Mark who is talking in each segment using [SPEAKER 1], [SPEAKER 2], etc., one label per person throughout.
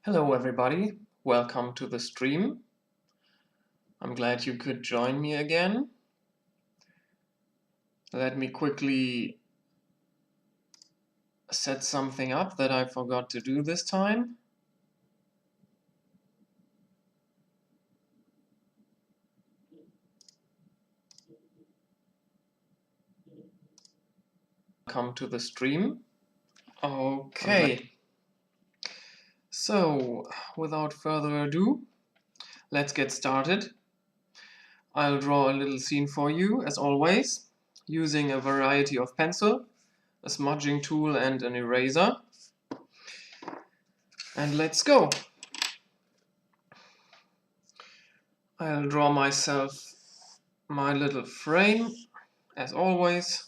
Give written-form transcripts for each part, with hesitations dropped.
[SPEAKER 1] Hello everybody, welcome to the stream. I'm glad you could join me again. Let me quickly set something up that I forgot to do this time. Welcome to the stream. Okay, so without further ado, let's get started. I'll draw a little scene for you, as always, using a variety of pencil, a smudging tool and an eraser. And let's go. I'll draw myself my little frame, as always.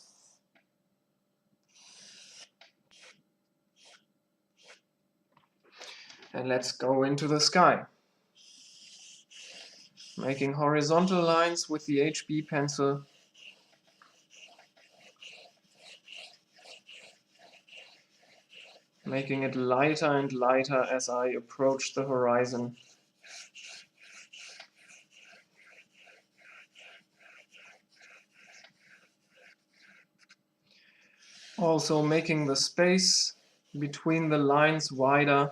[SPEAKER 1] And let's go into the sky. Making horizontal lines with the HB pencil. Making it lighter and lighter as I approach the horizon. Also making the space between the lines wider.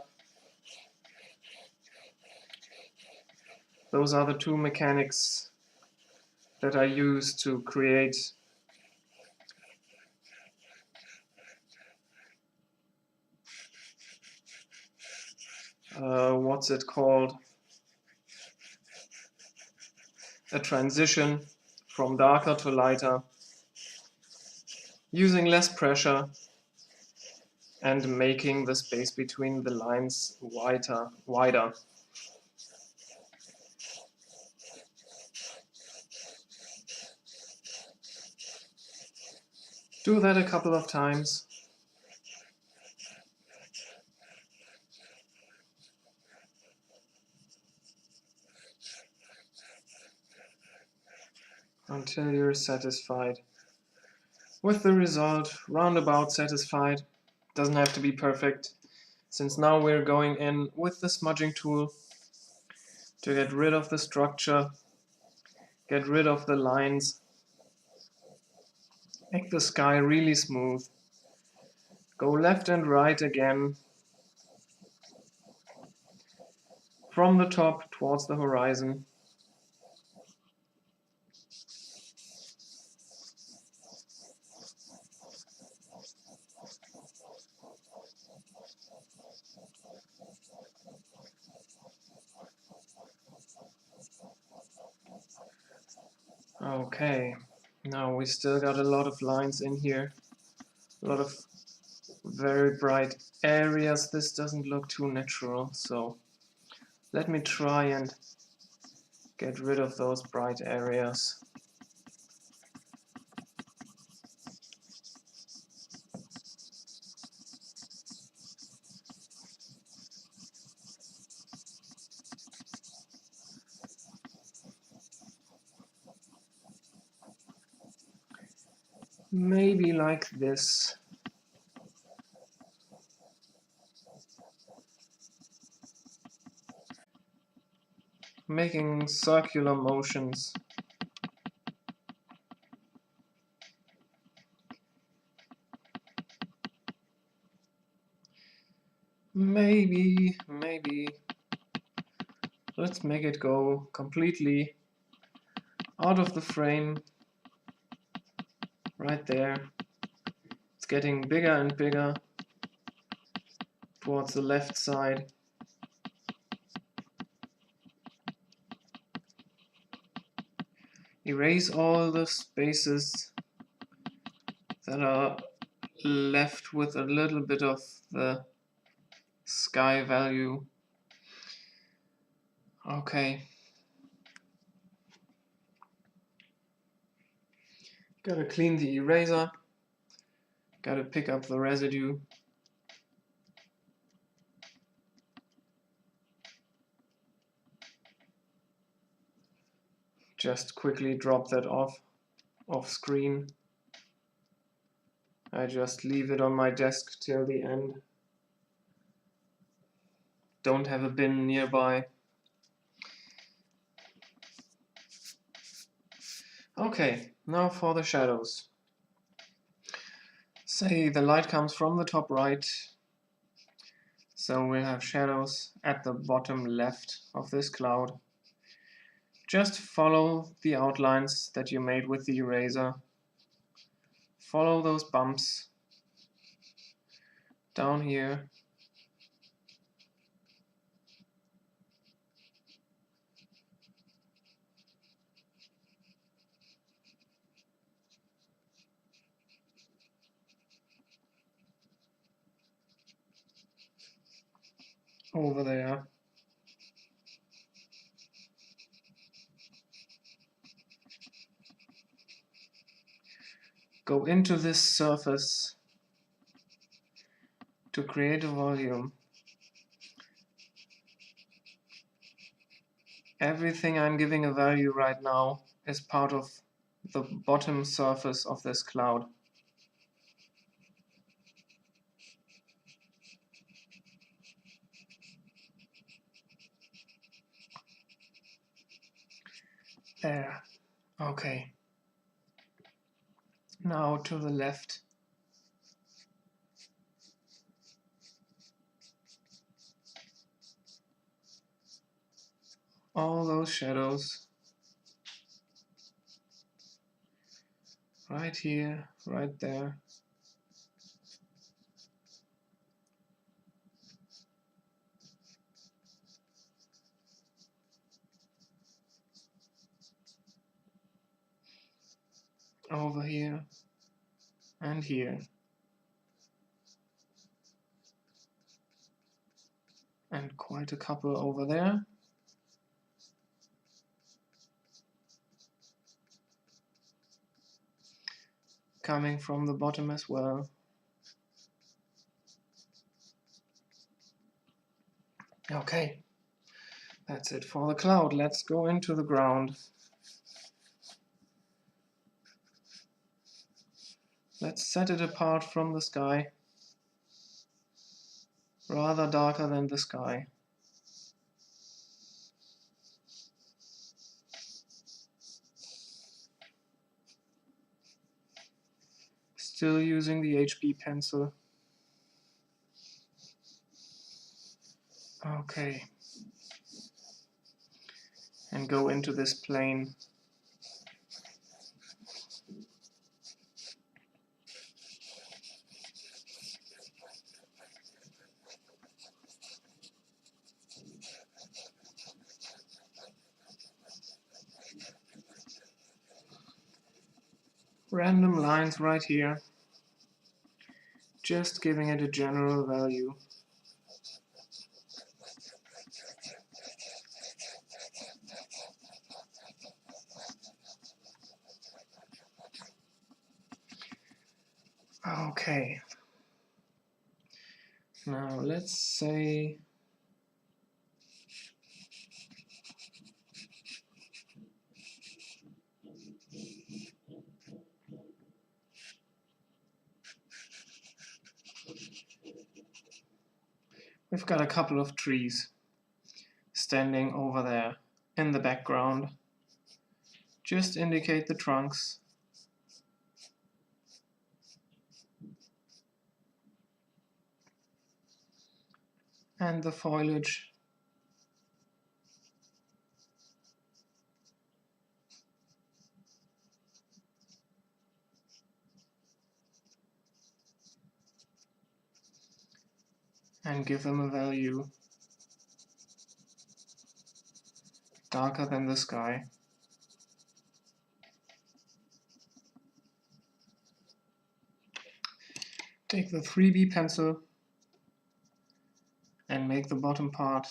[SPEAKER 1] Those are the two mechanics that I use to create what's it called? A transition from darker to lighter, using less pressure and making the space between the lines wider. Do that a couple of times. Until you're satisfied with the result, roundabout satisfied. Doesn't have to be perfect, since now we're going in with the smudging tool to get rid of the structure, get rid of the lines, make the sky really smooth. Go left and right again, from the top towards the horizon. Okay, now we still got a lot of lines in here, a lot of very bright areas. This doesn't look too natural, so let me try and get rid of those bright areas. Maybe like this. Making circular motions. Maybe. Let's make it go completely out of the frame. Right there. It's getting bigger and bigger towards the left side. Erase all the spaces that are left with a little bit of the sky value. Okay. Gotta clean the eraser. Gotta pick up the residue. Just quickly drop that off screen. I just leave it on my desk till the end. don't have a bin nearby. Okay, now for the shadows. Say the light comes from the top right, so we'll have shadows at the bottom left of this cloud. Just follow the outlines that you made with the eraser. Follow those bumps down here. Over there. Go into this surface to create a volume. Everything I'm giving a value right now is part of the bottom surface of this cloud. There. Okay. Now to the left. All those shadows. Right here, right there. Over here and here. And quite a couple over there. Coming from the bottom as well. Okay, that's it for the cloud. Let's go into the ground. Let's set it apart from the sky. Rather darker than the sky. Still using the HB pencil. Okay. And go into this plane. Random lines right here. Just giving it a general value. Okay. Now let's say we've got a couple of trees standing over there in the background. Just indicate the trunks. And the foliage. And give them a value darker than the sky. Take the 3B pencil and make the bottom part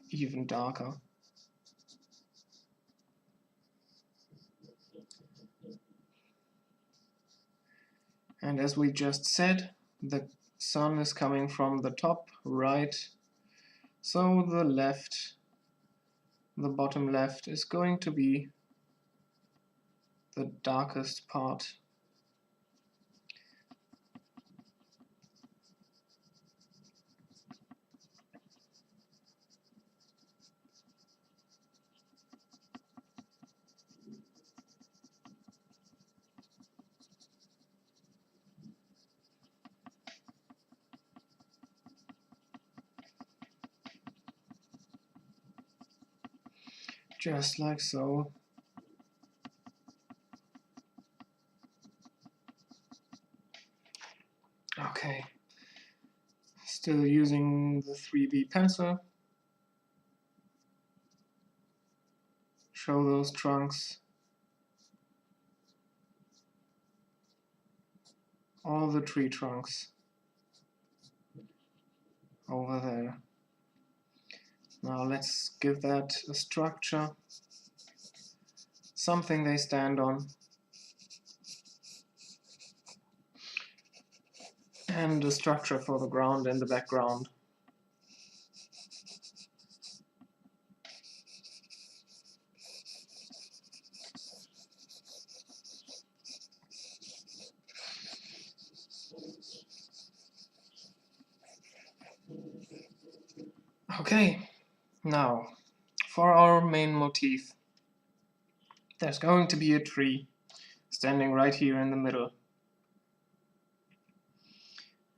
[SPEAKER 1] even darker. And as we just said, the sun is coming from the top right, so the left, the bottom left, is going to be the darkest part. just like so. Okay, still using the 3B pencil. Show those trunks. All the tree trunks over there. Now let's give that a structure, something they stand on, and a structure for the ground in the background. Okay, now for our main motif, there's going to be a tree standing right here in the middle.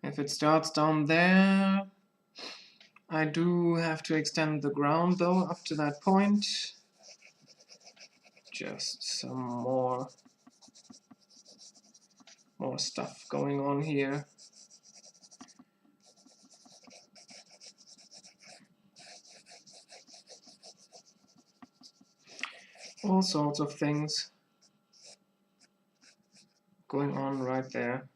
[SPEAKER 1] If it starts down there, I do have to extend the ground though up to that point. Just some more stuff going on here. All sorts of things going on right there.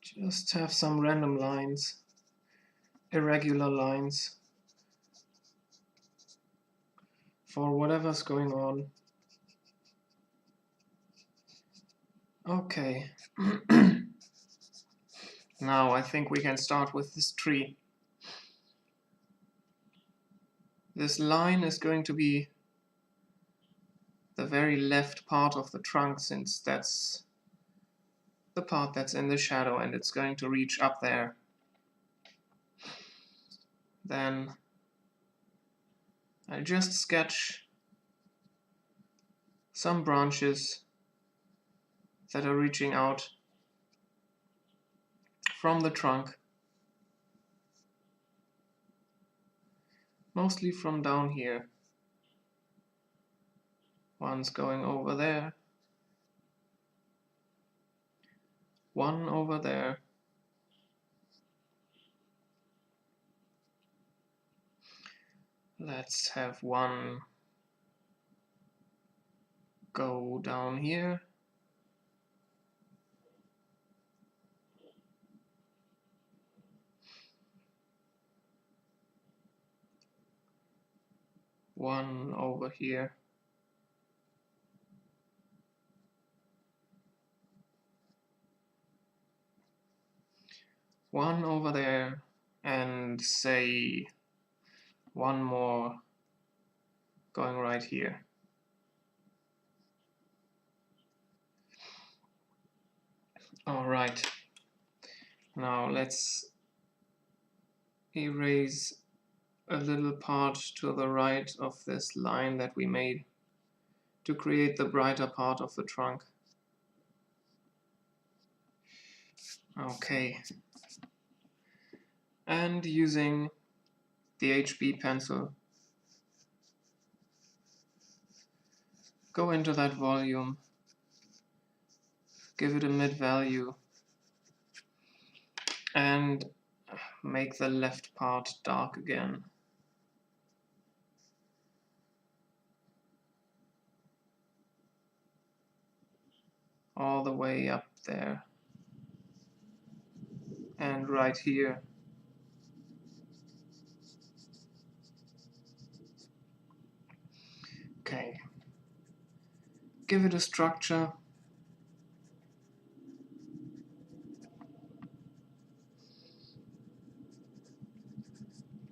[SPEAKER 1] Just have some random lines, irregular lines, for whatever's going on. Okay. Now I think we can start with this tree. This line is going to be the very left part of the trunk, since that's the part that's in the shadow and it's going to reach up there. Then I'll just sketch some branches that are reaching out from the trunk, mostly from down here. One's going over there, one over there. Let's have one go down here. One over here. One over there, and say one more going right here. Alright, now let's erase a little part to the right of this line that we made to create the brighter part of the trunk. Okay, and using the HB pencil, go into that volume, give it a mid value, and make the left part dark again. All the way up there. And right here. Okay. Give it a structure.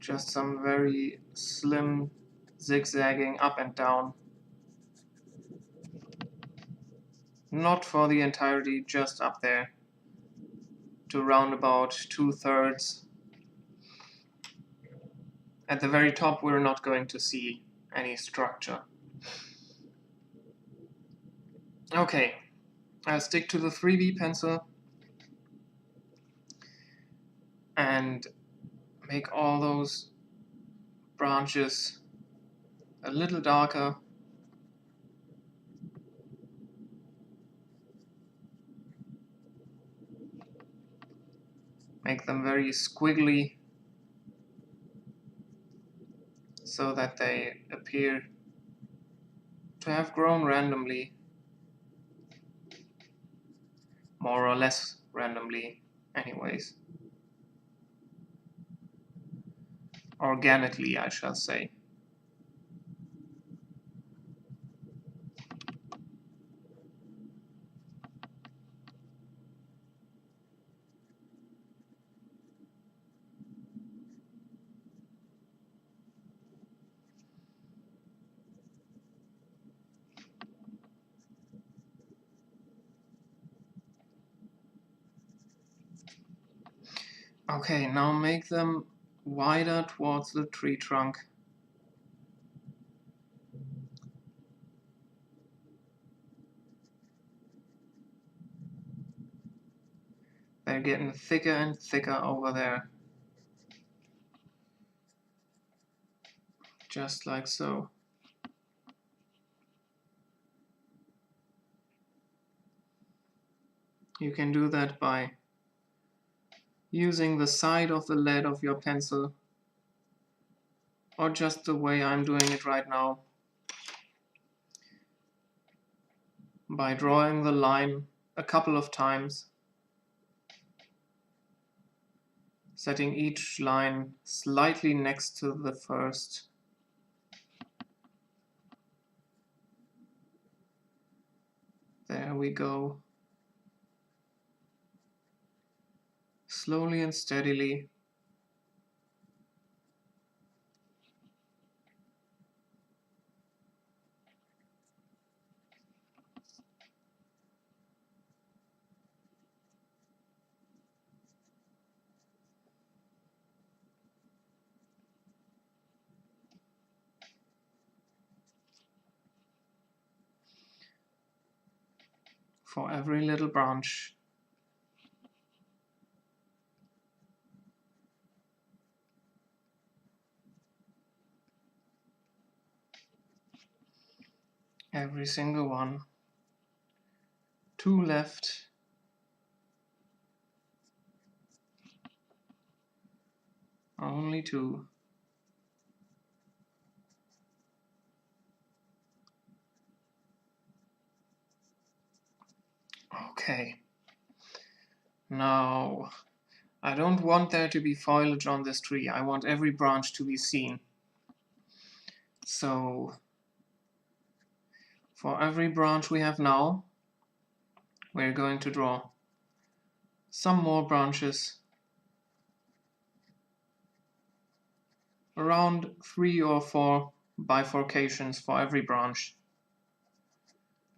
[SPEAKER 1] Just some very slim zigzagging up and down. Not for the entirety, just up there. To round about 2/3. At the very top, we're not going to see any structure. Okay, I'll stick to the 3B pencil and make all those branches a little darker. Make them very squiggly so that they appear to have grown randomly, more or less randomly anyways. Organically, I shall say. Okay, now make them wider towards the tree trunk. They're getting thicker and thicker over there. Just like so. You can do that by using the side of the lead of your pencil, or just the way I'm doing it right now, by drawing the line a couple of times, setting each line slightly next to the first. There we go. Slowly and steadily. For every little branch. Every single one. 2 left. Only 2. Okay. Now, I don't want there to be foliage on this tree. I want every branch to be seen. So, for every branch we have now, we're going to draw some more branches. Around 3 or 4 bifurcations for every branch,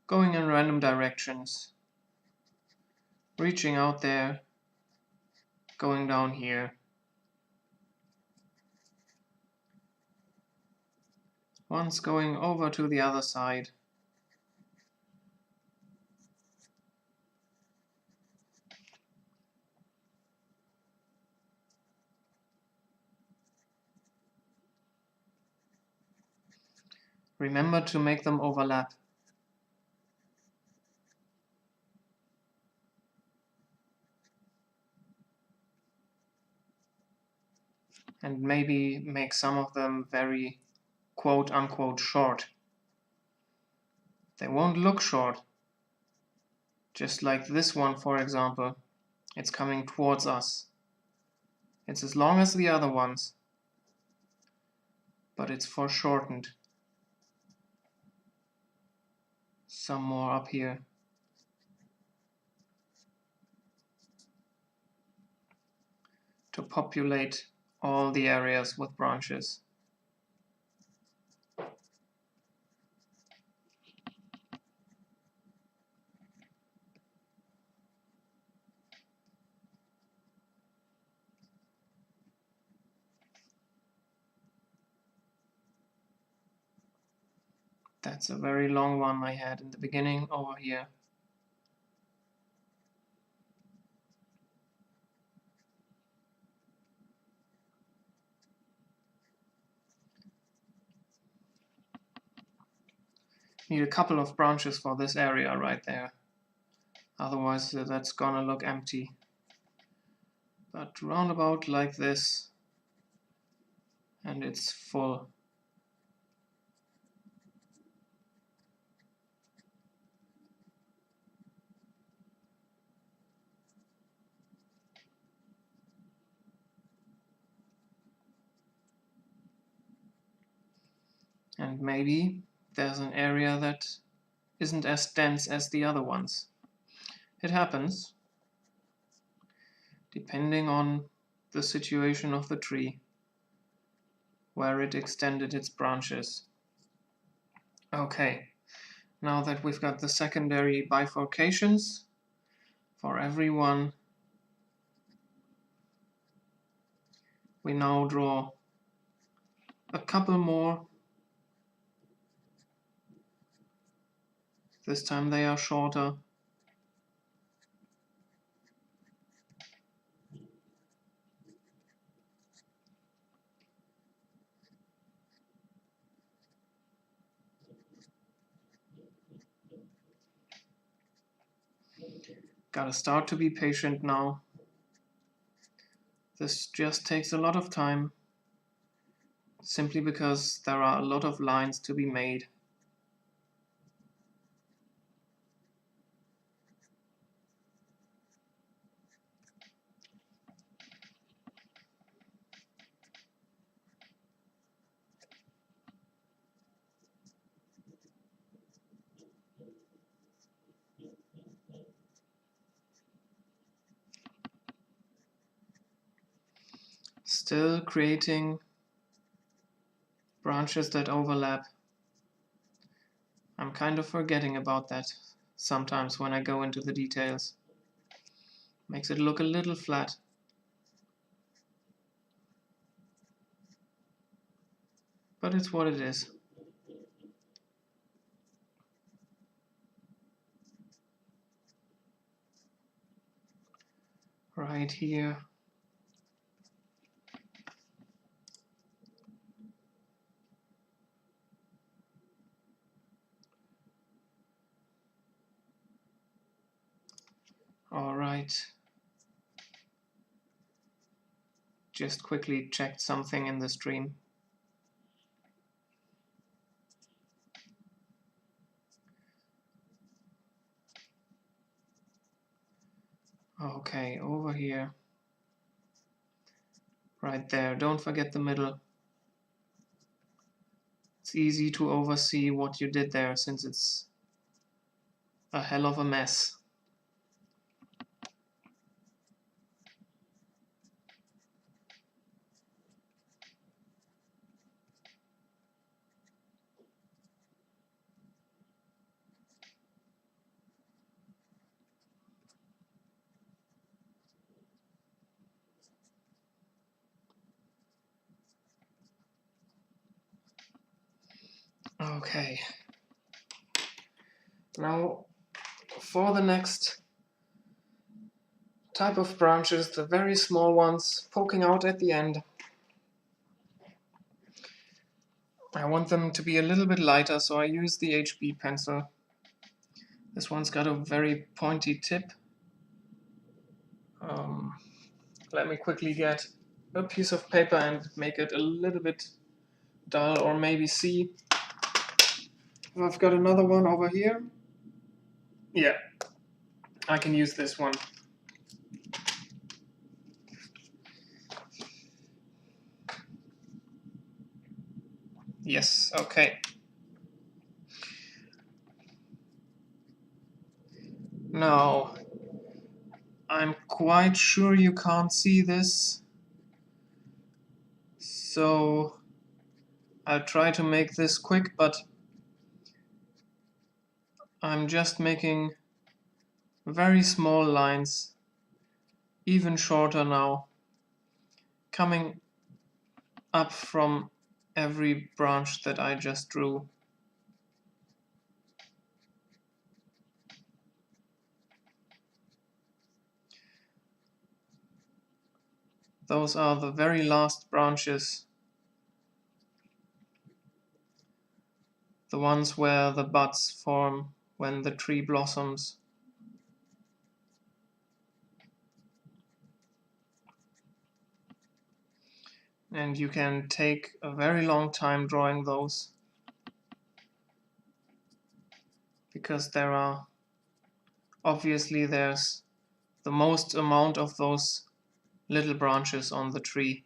[SPEAKER 1] going in random directions, reaching out there, going down here, once going over to the other side, remember to make them overlap. And maybe make some of them very quote-unquote short. They won't look short. Just like this one, for example. It's coming towards us. It's as long as the other ones, but it's foreshortened. Some more up here. To populate all the areas with branches. That's a very long one I had in the beginning over here. Need a couple of branches for this area right there. Otherwise that's gonna look empty. But roundabout like this, and it's full. And maybe there's an area that isn't as dense as the other ones. It happens, depending on the situation of the tree, where it extended its branches. Okay, now that we've got the secondary bifurcations for every one, we now draw a couple more. This time they are shorter. Gotta start to be patient now. This just takes a lot of time, simply because there are a lot of lines to be made. Still creating branches that overlap. I'm kind of forgetting about that sometimes when I go into the details. Makes it look a little flat. But it's what it is. Right here. All right. Just quickly checked something in the stream. Okay, over here. Right there, don't forget the middle. It's easy to oversee what you did there since it's a hell of a mess. Okay. Now, for the next type of branches, the very small ones poking out at the end, I want them to be a little bit lighter, so I use the HB pencil. This one's got a very pointy tip. Let me quickly get a piece of paper and make it a little bit dull, or maybe see. I've got another one over here. Yeah, I can use this one. Yes, okay. Now, I'm quite sure you can't see this, so I'll try to make this quick, but I'm just making very small lines, even shorter now, coming up from every branch that I just drew. Those are the very last branches, the ones where the buds form when the tree blossoms. And you can take a very long time drawing those, because obviously there's the most amount of those little branches on the tree.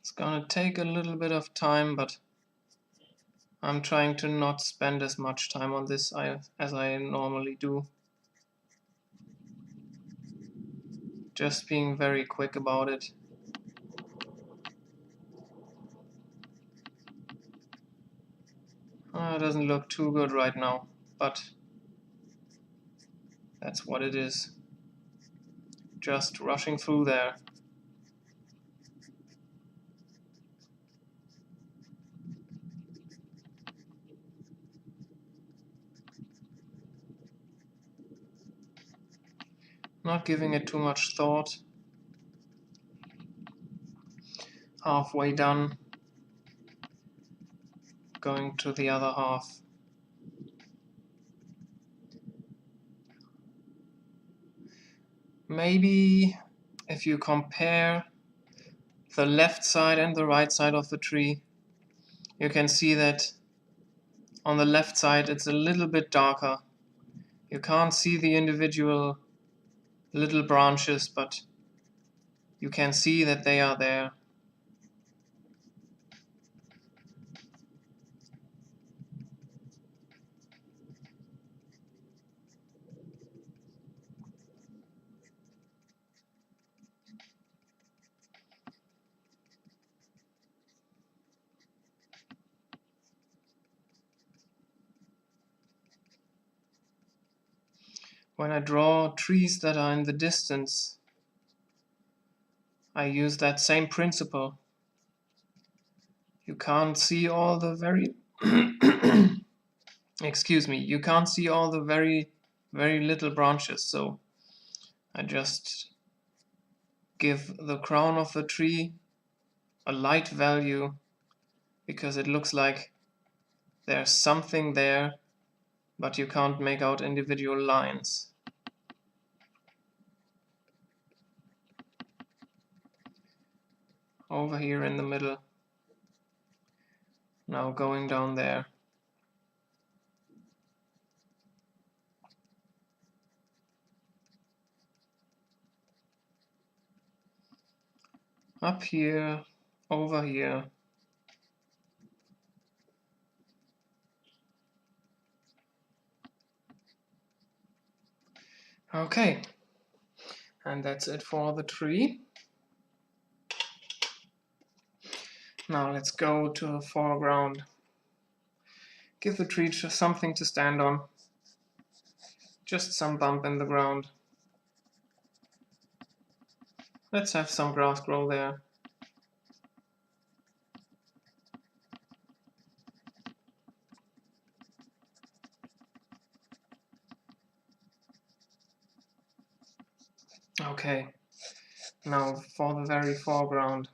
[SPEAKER 1] It's gonna take a little bit of time, but I'm trying to not spend as much time on this as I normally do. Just being very quick about it. It doesn't look too good right now, but that's what it is. Just rushing through there. Not giving it too much thought. Halfway done. Going to the other half. Maybe if you compare the left side and the right side of the tree, you can see that on the left side it's a little bit darker. You can't see the individual little branches, but you can see that they are there. When I draw trees that are in the distance, I use that same principle. You can't see all the very excuse me, you can't see all the very little branches, so I just give the crown of the tree a light value because it looks like there's something there, but you can't make out individual lines. Over here in the middle. Now going down there. Up here, over here. Okay, and that's it for the tree. Now let's go to the foreground. Give the tree just something to stand on. Just some bump in the ground. Let's have some grass grow there. Okay, now for the very foreground.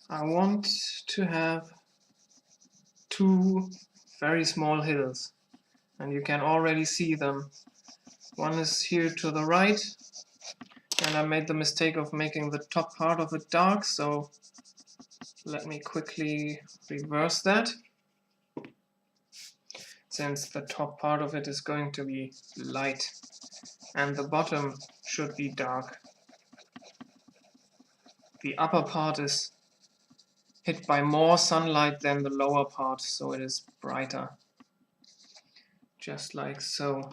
[SPEAKER 1] I want to have two very small hills, and you can already see them. One is here to the right, and I made the mistake of making the top part of it dark, so let me quickly reverse that, since the top part of it is going to be light and the bottom should be dark. The upper part is hit by more sunlight than the lower part, so it is brighter. Just like so.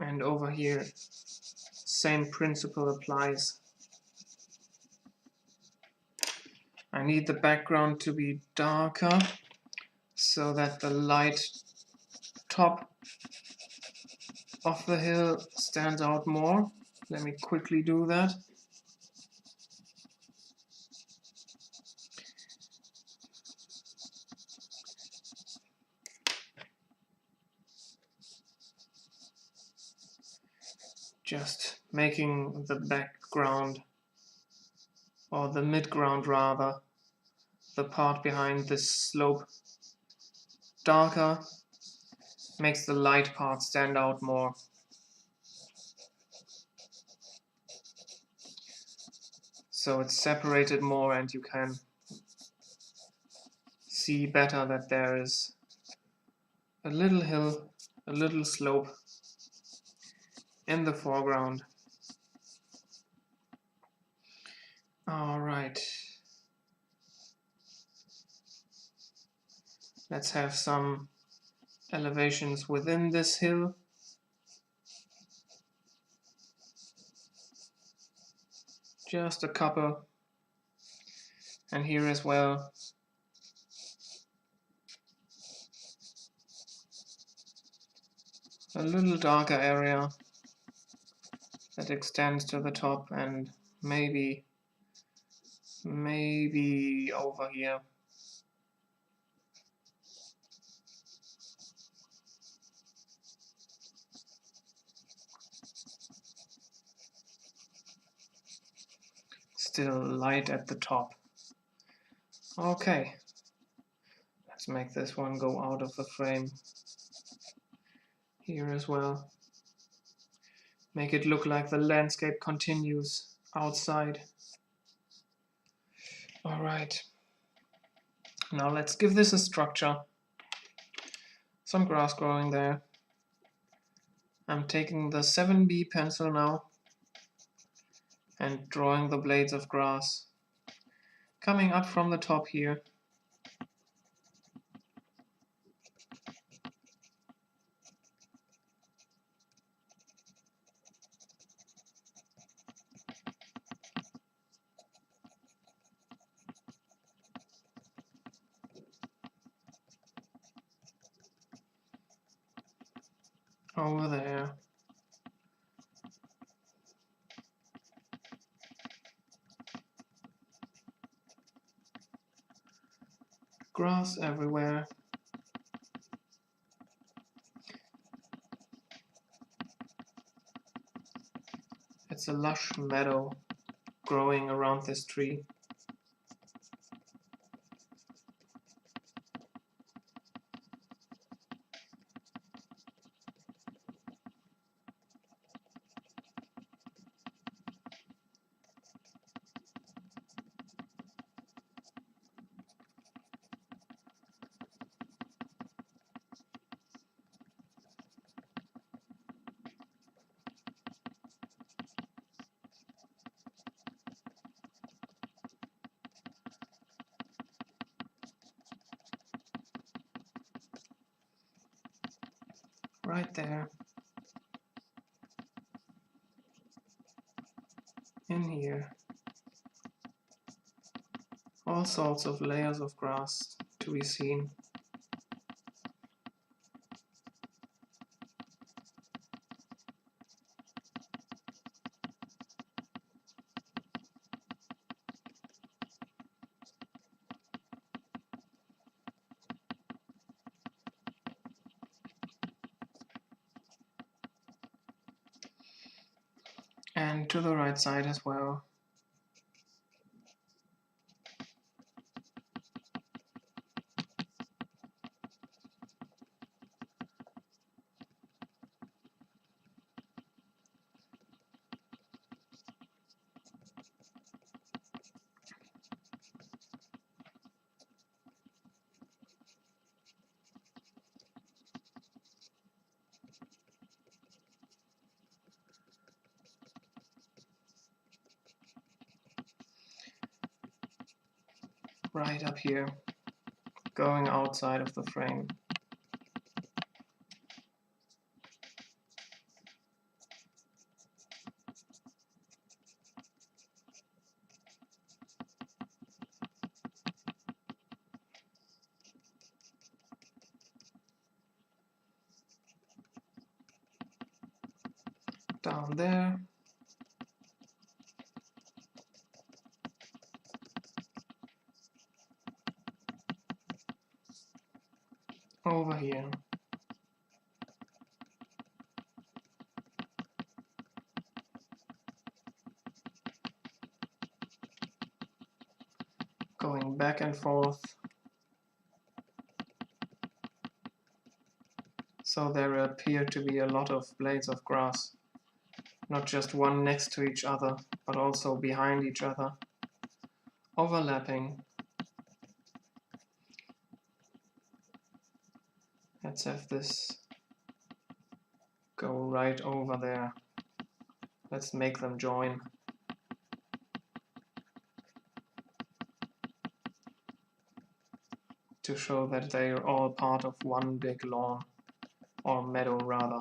[SPEAKER 1] And over here, same principle applies. I need the background to be darker so that the light top of the hill stands out more. Let me quickly do that. Just making the background, or the midground rather, the part behind this slope darker, makes the light part stand out more. So it's separated more and you can see better that there is a little hill, a little slope in the foreground. Alright. Let's have some elevations within this hill. Just a couple. And here as well. A little darker area that extends to the top, and maybe over here. Still light at the top. Okay, let's make this one go out of the frame. Here as well. Make it look like the landscape continues outside. Alright, now let's give this a structure. Some grass growing there. I'm taking the 7B pencil now and drawing the blades of grass coming up from the top here. Over there. Grass everywhere. It's a lush meadow growing around this tree. Right there. In here. All sorts of layers of grass to be seen. And to the right side as well. right up here, going outside of the frame. Down there. Over here. Going back and forth. So there appear to be a lot of blades of grass. Not just one next to each other, but also behind each other. Overlapping. Let's have this go right over there. Let's make them join. To show that they are all part of one big lawn, or meadow rather.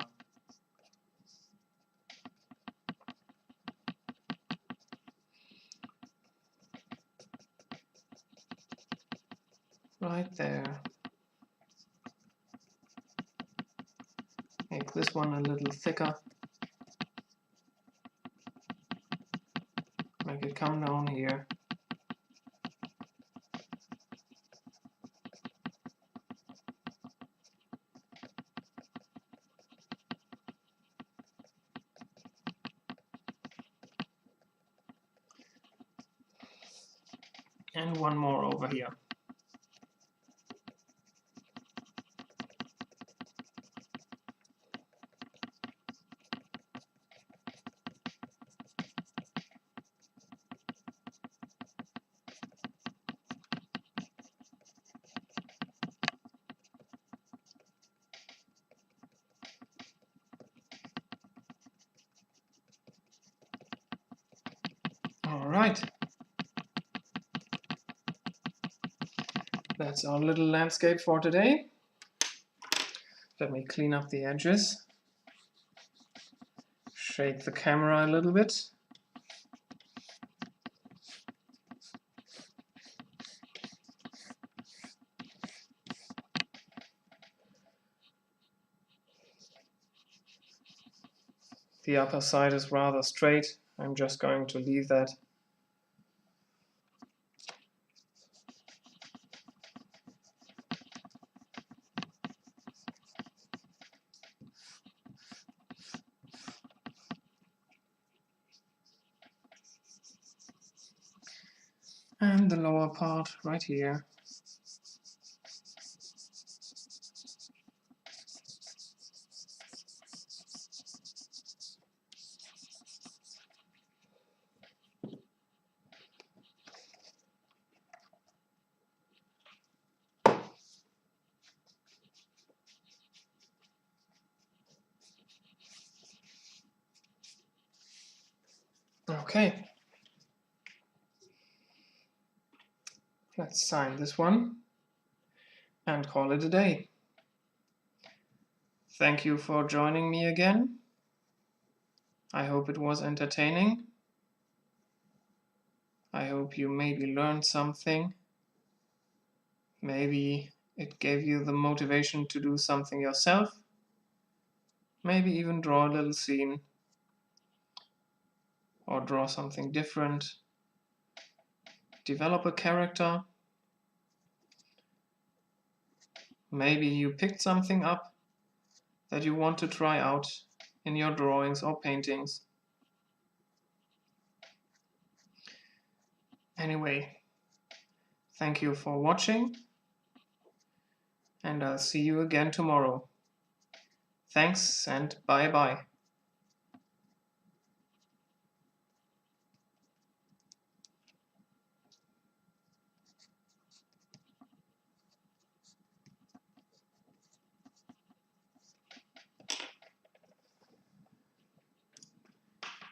[SPEAKER 1] Right there. Make this one a little thicker. Make it come down here. And one more over here. All right. That's our little landscape for today. Let me clean up the edges. Shake the camera a little bit. The upper side is rather straight. I'm just going to leave that. And the lower part right here. Okay. Let's sign this one and call it a day. Thank you for joining me again. I hope it was entertaining. I hope you maybe learned something. Maybe it gave you the motivation to do something yourself. Maybe even draw a little scene or draw something different. Develop a character. Maybe you picked something up that you want to try out in your drawings or paintings. Anyway, thank you for watching, and I'll see you again tomorrow. Thanks and bye-bye.